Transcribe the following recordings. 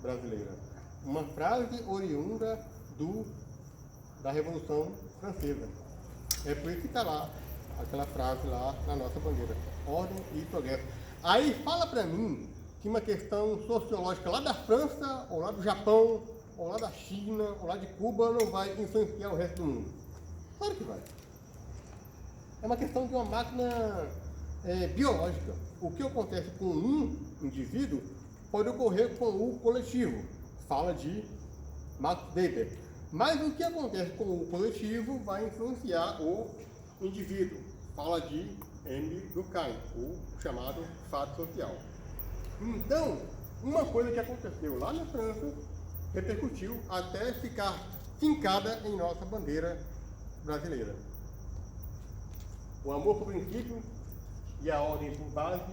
brasileira. Uma frase oriunda da Revolução Francesa. É por isso que está lá, aquela frase lá na nossa bandeira. Ordem e progresso. Aí fala para mim que uma questão sociológica lá da França, ou lá do Japão, ou lá da China, ou lá de Cuba, não vai influenciar o resto do mundo. Claro que vai. É uma questão de uma máquina biológica. O que acontece com um indivíduo pode ocorrer com o coletivo. Fala de Max Weber. Mas o que acontece com o coletivo vai influenciar o indivíduo. Fala de Emile Durkheim, o chamado fato social. Então, uma coisa que aconteceu lá na França repercutiu até ficar fincada em nossa bandeira brasileira. O amor por princípio e a ordem por base,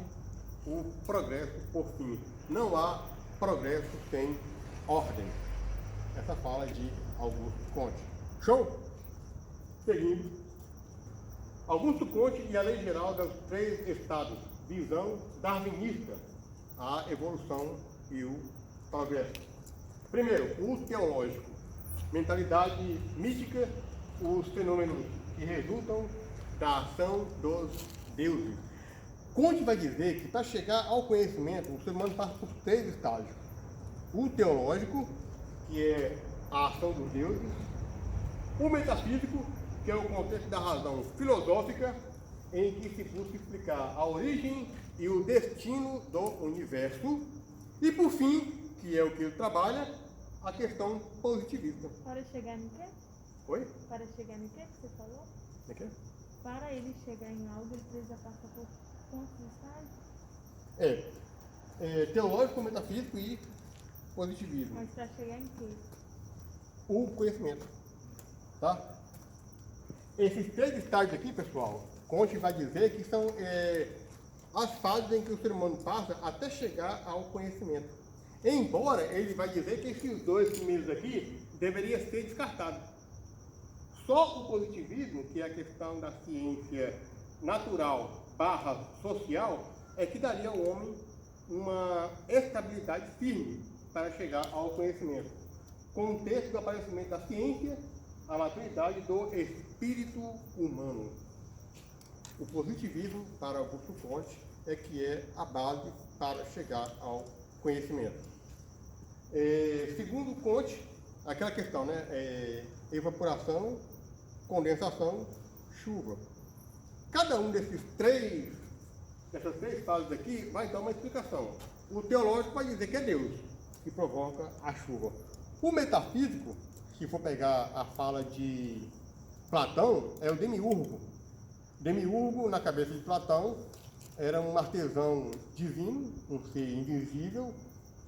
o progresso por fim. Não há progresso sem ordem. Essa fala de Augusto Comte. Show? Seguindo. Augusto Comte e a Lei Geral dos Três Estados. Visão darwinista. A evolução e o progresso. Primeiro, o teológico. Mentalidade mítica, os fenômenos que resultam da ação dos deuses. Comte vai dizer que para chegar ao conhecimento, o ser humano passa por três estágios. O teológico, que é a ação dos deuses. O metafísico, que é o contexto da razão filosófica, em que se busca explicar a origem e o destino do universo. E por fim, que é o que ele trabalha, a questão positivista. Para chegar em quê? Oi? Para chegar em quê que você falou? É que? Para ele chegar em algo, ele precisa passar por quantos estágios? Teológico, metafísico e positivismo. Mas para chegar em quê? O conhecimento. Tá? Esses três estágios aqui, pessoal, Comte vai dizer que são as fases em que o ser humano passa até chegar ao conhecimento. Embora ele vai dizer que esses dois primeiros aqui deveriam ser descartados. Só o positivismo, que é a questão da ciência natural / social, é que daria ao homem uma estabilidade firme para chegar ao conhecimento. Contexto do aparecimento da ciência, a maturidade do espírito humano. O positivismo, para Augusto Comte, é que é a base para chegar ao conhecimento. Segundo Comte, aquela questão, né? Evaporação, condensação, chuva. Cada um dessas três fases aqui vai dar uma explicação. O teológico vai dizer que é Deus que provoca a chuva. O metafísico, se for pegar a fala de Platão, é o demiurgo. Demiurgo, na cabeça de Platão, era um artesão divino, um ser invisível,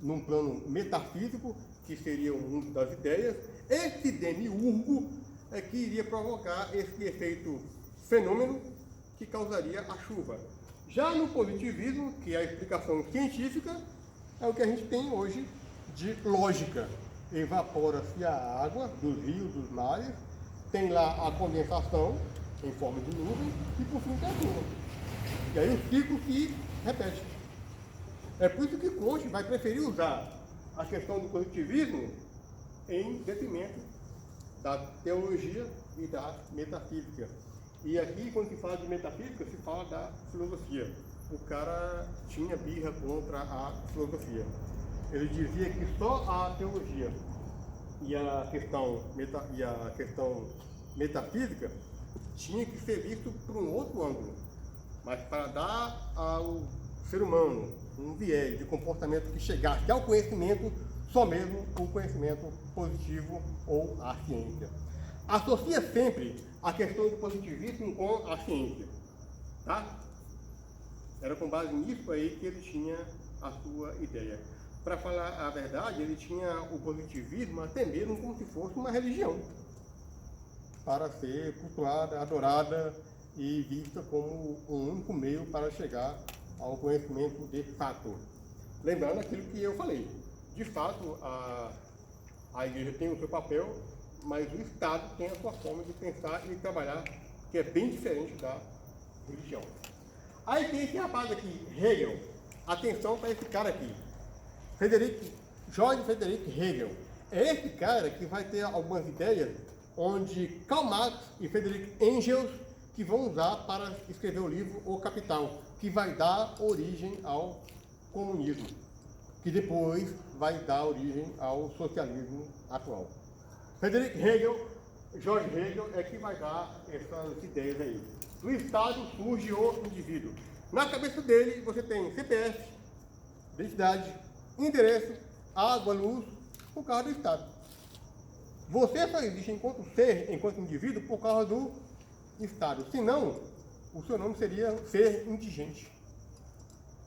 num plano metafísico, que seria o mundo das ideias. Esse demiurgo é que iria provocar esse efeito fenômeno que causaria a chuva. Já no positivismo, que é a explicação científica, é o que a gente tem hoje de lógica. Evapora-se a água dos rios, dos mares, tem lá a condensação em forma de nuvem e por fim tem a chuva. E aí o ciclo se repete. É por isso que Comte vai preferir usar a questão do positivismo em detrimento da teologia e da metafísica. E aqui, quando se fala de metafísica, se fala da filosofia. O cara tinha birra contra a filosofia. Ele dizia que só a teologia e a questão metafísica tinha que ser visto por um outro ângulo. Mas para dar ao ser humano um viés de comportamento que chegasse ao conhecimento, só mesmo o conhecimento positivo ou a ciência. Associa sempre a questão do positivismo com a ciência, tá? Era com base nisso aí que ele tinha a sua ideia. Para falar a verdade, ele tinha o positivismo até mesmo como se fosse uma religião, para ser cultuada, adorada e vista como um único meio para chegar ao conhecimento de fato. Lembrando aquilo que eu falei, de fato a igreja tem o seu papel, mas o Estado tem a sua forma de pensar e trabalhar, que é bem diferente da religião. Aí tem esse rapaz aqui, Hegel. Atenção para esse cara aqui. Friedrich Georg Friedrich Hegel. É esse cara que vai ter algumas ideias onde Karl Marx e Friedrich Engels que vão usar para escrever o livro O Capital, que vai dar origem ao comunismo, que depois vai dar origem ao socialismo atual. Friedrich Hegel, Georg Hegel, é que vai dar essas ideias aí. Do Estado surge o indivíduo. Na cabeça dele você tem CPF, identidade, endereço, água, luz, por causa do Estado. Você só existe enquanto ser, enquanto indivíduo, por causa do Estado. Senão, o seu nome seria ser indigente.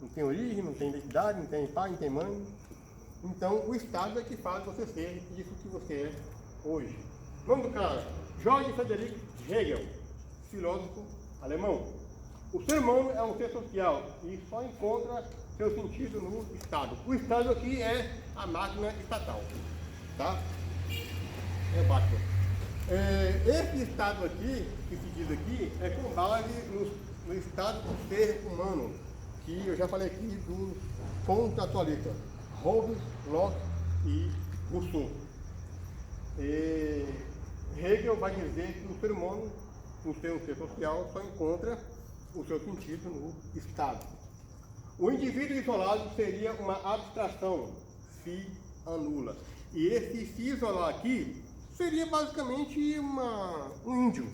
Não tem origem, não tem identidade, não tem pai, não tem mãe. Então, o Estado é que faz você ser isso que você é hoje. Nome do cara, Georg Friedrich Hegel, filósofo alemão. O ser humano é um ser social e só encontra seu sentido no Estado. O Estado aqui é a máquina estatal, tá? É básico. Esse Estado aqui, que se diz aqui, é com base no Estado do ser humano, que eu já falei aqui dos contratualistas, Hobbes, Locke e Rousseau. Hegel vai dizer que o ser humano, por ser um ser social, só encontra o seu sentido no Estado. O indivíduo isolado seria uma abstração, se anula. E esse se isolar aqui seria basicamente um índio,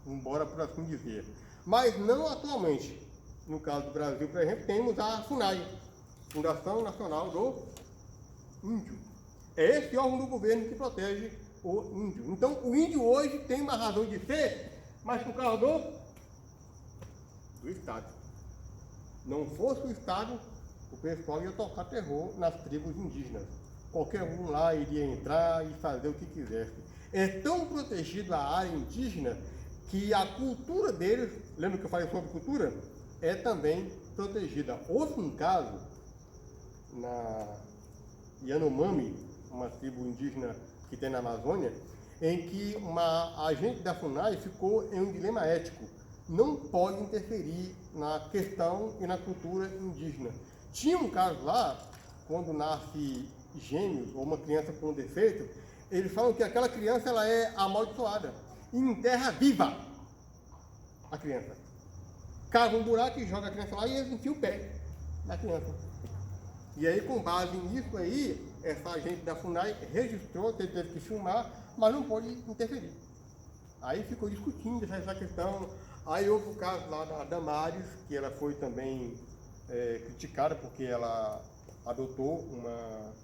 embora por assim dizer. Mas não atualmente. No caso do Brasil, por exemplo, temos a FUNAI, Fundação Nacional do Índio. É esse órgão do governo que protege o índio. Então, o índio hoje tem uma razão de ser, mas por causa do Estado. Não fosse o Estado, o pessoal ia tocar terror nas tribos indígenas. Qualquer um lá iria entrar e fazer o que quisesse. É tão protegida a área indígena que a cultura deles, lembra que eu falei sobre cultura? É também protegida. Houve um caso na Yanomami, uma tribo indígena que tem na Amazônia, em que uma agente da FUNAI ficou em um dilema ético. Não pode interferir na questão e na cultura indígena. Tinha um caso lá, quando nasce gêmeos ou uma criança com um defeito, eles falam que aquela criança ela é amaldiçoada e enterra viva a criança. Cava um buraco e joga a criança lá e eles enfiam o pé da criança. E aí, com base nisso aí, essa agente da FUNAI registrou, teve que filmar, mas não pode interferir. Aí ficou discutindo essa questão. Aí houve o caso lá da Damares, que ela foi também criticada porque ela adotou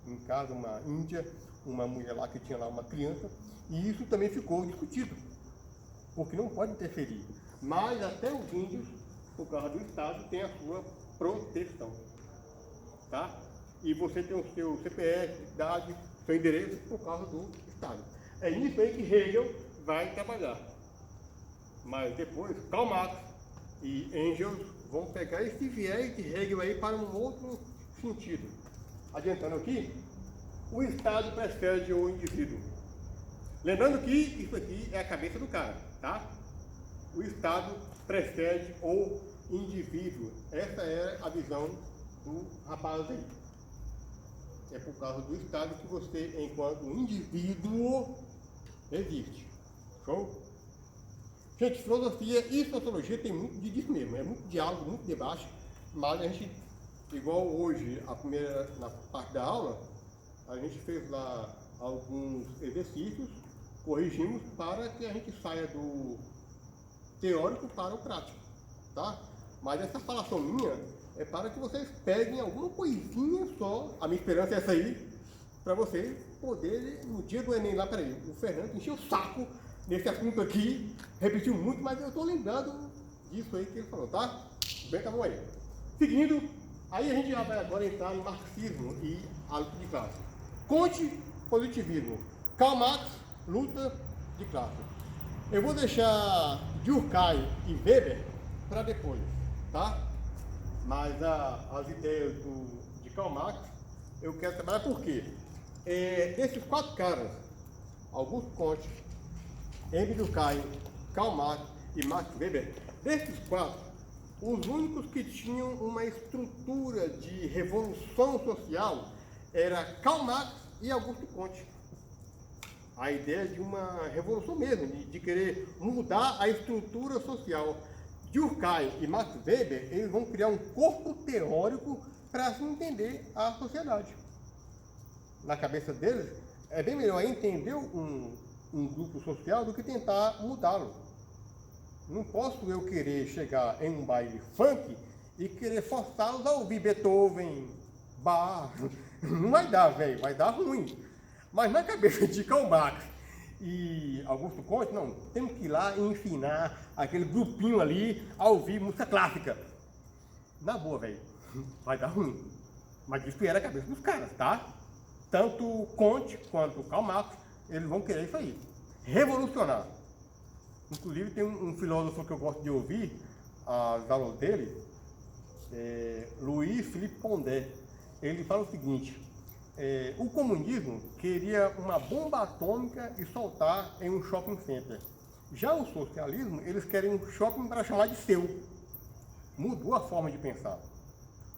em casa uma índia, uma mulher lá que tinha lá uma criança, e isso também ficou discutido, porque não pode interferir. Mas até os índios, por causa do Estado, tem a sua proteção, tá? E você tem o seu CPF, idade, seu endereço por causa do Estado. É nisso aí que Hegel vai trabalhar. Mas depois, Karl Marx e Engels vão pegar esse viés de Hegel aí para um outro sentido. Adiantando aqui, o Estado precede o indivíduo. Lembrando que isso aqui é a cabeça do cara, tá? O Estado precede o indivíduo. Essa é a visão do rapaz aí. É por causa do Estado que você, enquanto indivíduo, existe. Show? Gente, filosofia e sociologia tem muito disso mesmo, é muito diálogo, muito debate, mas a gente, igual hoje, na parte da aula, a gente fez lá alguns exercícios, corrigimos para que a gente saia do teórico para o prático, tá? Mas essa falação minha é para que vocês peguem alguma coisinha só, a minha esperança é essa aí, para vocês poderem, no dia do Enem lá, peraí, o Fernando encheu o saco nesse assunto aqui, repetiu muito, mas eu estou lembrando disso aí que ele falou, tá? Bem, tá bom aí. Seguindo, aí a gente já vai agora entrar no marxismo e a luta de classe. Conte positivismo. Karl Marx, luta de classe. Eu vou deixar Durkheim e Weber para depois, tá? Mas as ideias de Karl Marx, eu quero trabalhar por quê? Desses quatro caras, Augusto Comte, Emile Durkheim, Karl Marx e Max Weber, desses quatro, os únicos que tinham uma estrutura de revolução social era Karl Marx e Augusto Comte. A ideia de uma revolução mesmo, de querer mudar a estrutura social. Durkheim e Max Weber, eles vão criar um corpo teórico para se entender a sociedade. Na cabeça deles, é bem melhor entender um grupo social do que tentar mudá-lo. Não posso eu querer chegar em um baile funk e querer forçá-los a ouvir Beethoven, Bach. Não vai dar, velho, vai dar ruim. Mas na cabeça de Karl Marx e Augusto Comte, não, temos que ir lá e ensinar aquele grupinho ali a ouvir música clássica. Na boa, velho, vai dar ruim. Mas isso era a cabeça dos caras, tá? Tanto Comte quanto Karl Marx, eles vão querer isso aí. Revolucionar. Inclusive tem um filósofo que eu gosto de ouvir, as aulas dele, Louis Philippe Pondé. Ele fala o seguinte: o comunismo queria uma bomba atômica e soltar em um shopping center. Já o socialismo, eles querem um shopping para chamar de seu. Mudou a forma de pensar.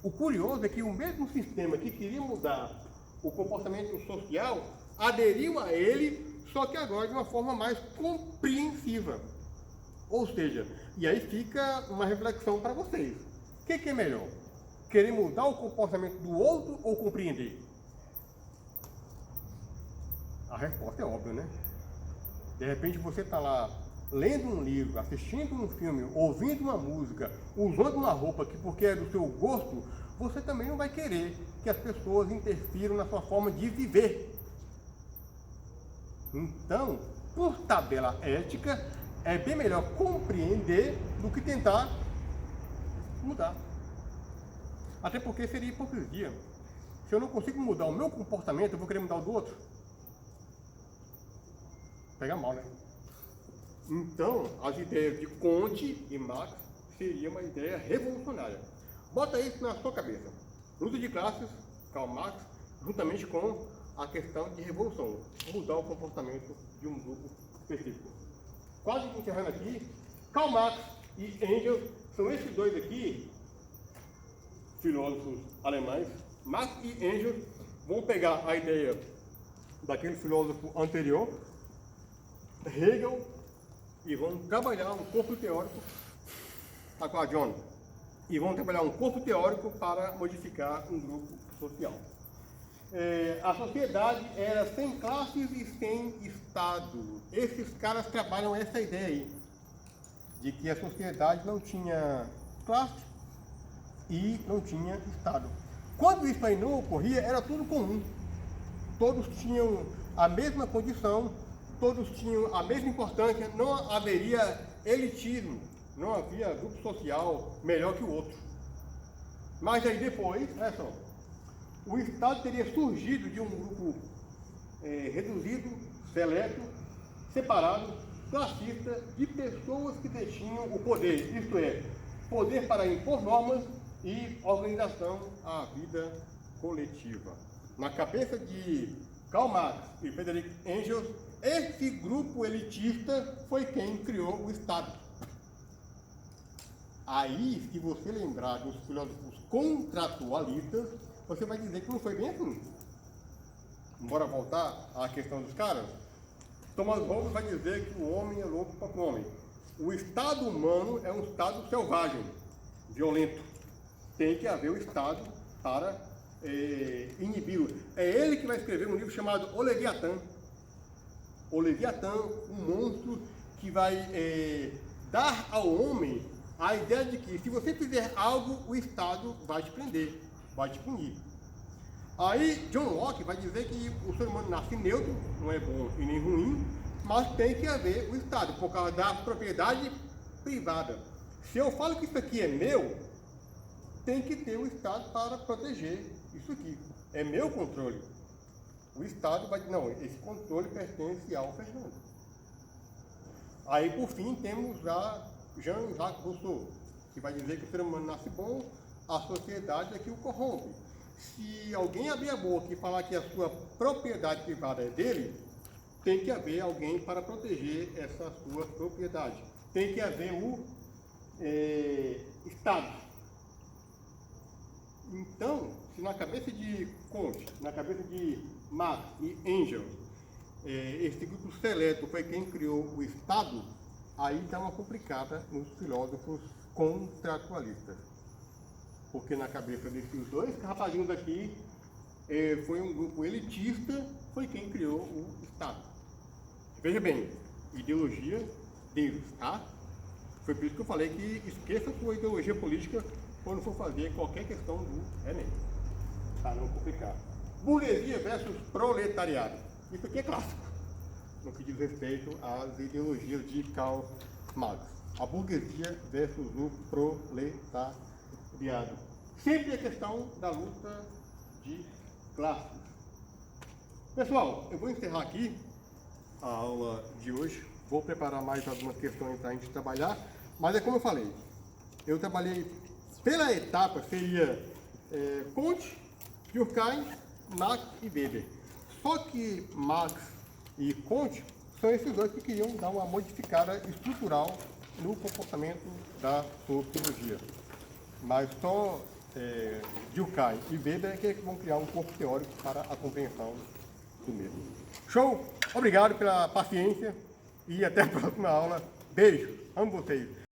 O curioso é que o mesmo sistema que queria mudar o comportamento social aderiu a ele, só que agora de uma forma mais compreensiva. Ou seja, e aí fica uma reflexão para vocês. O que é melhor? Querer mudar o comportamento do outro ou compreender? A resposta é óbvia, né? De repente você está lá lendo um livro, assistindo um filme, ouvindo uma música, usando uma roupa que porque é do seu gosto, você também não vai querer que as pessoas interfiram na sua forma de viver. Então, por tabela ética, é bem melhor compreender do que tentar mudar. Até porque seria hipocrisia. Se eu não consigo mudar o meu comportamento, eu vou querer mudar o do outro. Pega mal, né? Então, as ideias de Comte e Marx seria uma ideia revolucionária. Bota isso na sua cabeça. Luta de classes, Karl Marx, juntamente com a questão de revolução. Mudar o comportamento de um grupo específico. Quase encerrando aqui, Karl Marx e Engels são esses dois aqui, filósofos alemães. Marx e Engels vão pegar a ideia daquele filósofo anterior, Hegel, e vão trabalhar um corpo teórico, tá com a John, e vão trabalhar um corpo teórico para modificar um grupo social. A sociedade era sem classes e sem Estado. Esses caras trabalham essa ideia aí, de que a sociedade não tinha classe e não tinha Estado. Quando isso aí não ocorria, era tudo comum. Todos tinham a mesma condição, todos tinham a mesma importância, não haveria elitismo, não havia grupo social melhor que o outro. Mas aí depois, olha só, o Estado teria surgido de um grupo reduzido, seleto, separado, classista, de pessoas que detinham o poder, isto é, poder para impor normas e organização à vida coletiva. Na cabeça de Karl Marx e Friedrich Engels, esse grupo elitista foi quem criou o Estado. Aí, se você lembrar dos filósofos contratualistas, você vai dizer que não foi bem assim. Bora voltar à questão dos caras? Thomas Hobbes vai dizer que o homem é louco para o homem. O estado humano é um estado selvagem, violento. Tem que haver o Estado para inibi-lo. É ele que vai escrever um livro chamado O Leviatã. O Leviatã, um monstro que vai dar ao homem a ideia de que se você fizer algo, o Estado vai te prender, vai te punir. Aí John Locke vai dizer que o ser humano nasce neutro, não é bom e nem ruim, mas tem que haver o Estado, por causa da propriedade privada. Se eu falo que isso aqui é meu, tem que ter o Estado para proteger isso aqui. É meu controle. O Estado vai dizer, não, esse controle pertence ao Fernando. Aí, por fim, temos já Jean-Jacques Rousseau, que vai dizer que o ser humano nasce bom, a sociedade é que o corrompe. Se alguém abrir a boca e falar que a sua propriedade privada é dele, tem que haver alguém para proteger essa sua propriedade. Tem que haver o Estado. Então, se na cabeça de Comte, na cabeça de Marx e Engels, esse grupo seleto foi quem criou o Estado, aí dá uma complicada nos filósofos contratualistas. Porque na cabeça desses dois rapazinhos aqui, foi um grupo elitista, foi quem criou o Estado. Veja bem, ideologia deles, tá? Foi por isso que eu falei que esqueça sua ideologia política quando for fazer qualquer questão do Enem. Para não complicar. Burguesia versus proletariado. Isso aqui é clássico, no que diz respeito às ideologias de Karl Marx. A burguesia versus o proletariado. Sempre a questão da luta de classes. Pessoal, eu vou encerrar aqui a aula de hoje. Vou preparar mais algumas questões para a gente trabalhar. Mas é como eu falei, eu trabalhei pela etapa, seria Comte, Durkheim, Marx e Weber. Só que Marx e Comte são esses dois que queriam dar uma modificada estrutural no comportamento da sociologia. Mas só Durkheim e Weber é que vão criar um corpo teórico para a compreensão do mesmo. Show! Obrigado pela paciência e até a próxima aula. Beijo! Amo vocês!